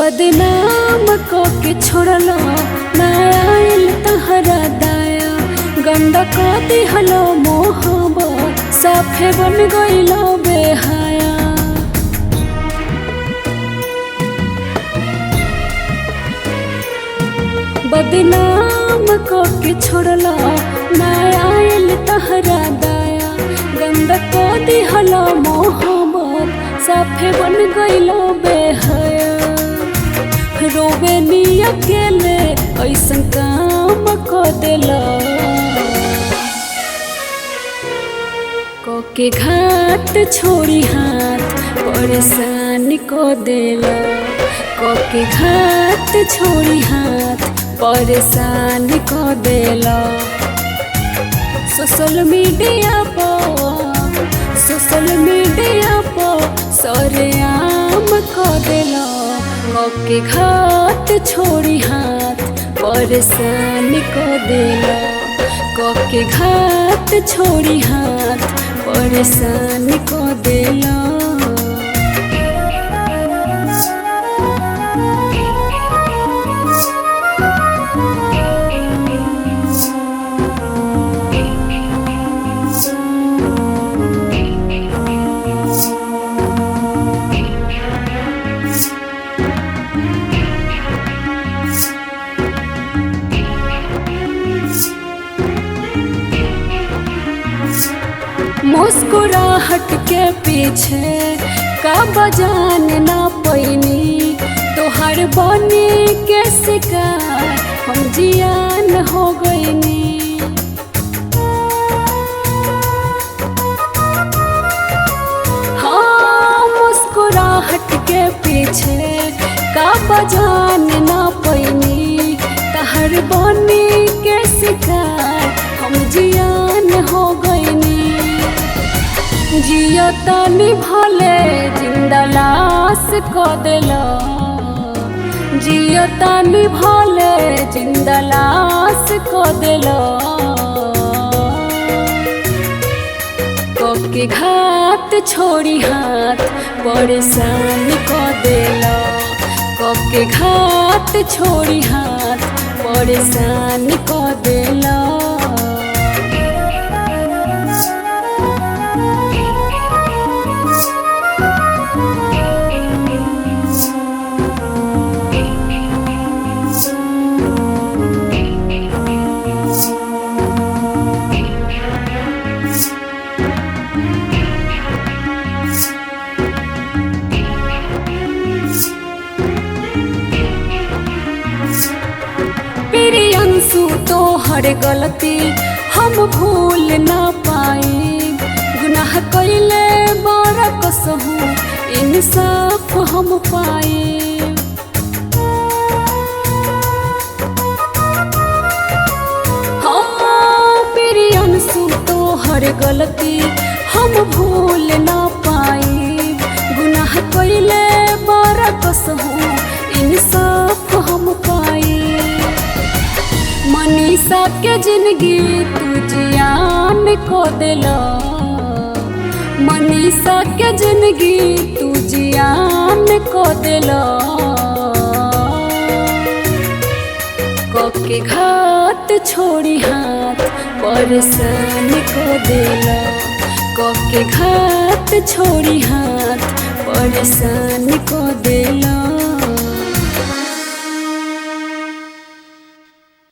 बदनाम को के छोड़लो ना आइल तहरा दाया, गंदा को दिहलो मोहब्बत साफे बन गइलो बेहाया। बदनाम को के छोड़लो ना आइल तहरा दाया, गंदा को दिहलो मोहब्बत साफे बन गइलो बेहाया। रोवे नी अकेले ऐसन काम को देला, के घाट छोड़ी हाथ परेशान को देला, के घाट छोड़ी हाथ परेशान को देला। सोशल मीडिया पर सरेआम को देला, के घाट छोड़ी हाथ परेशान को देला, के घाट छोड़ी हाथ परेशान को देला। मुस्कुराहट के पीछे का बजान ना पैनी, तोहर बने के शिकार हम जियान हो गईनी। हाँ, मुस्कुराहट के पीछे का बजान ना पैनी, तोहर बने के शिकार हम जियान हो गईनी। जियो तानी भले जिंदा लाश को देला, जियो तानी भले जिंदा लाश को देला। के घाट छोड़ी हाथ परेशान को देला, के घाट छोड़ी हाथ परेशान को देला। प्रियंशु तो हर गलती हम भूल ना पाए, गुनाह कैले बड़ा कसहू इंसाफ हम पाए। हाँ, प्रियंशु तो हर गलती हम भूल ना पाए, गुनाह कैले बड़ा कसहू इंसाफ हम पाए। मनीषा के जिंदगी तू जियान को देला, मनीषा के जिंदगी तू जियान को देला। के घाट छोड़ी हाथ परेशान को देला, के घाट छोड़ी हाथ परेशान को देला।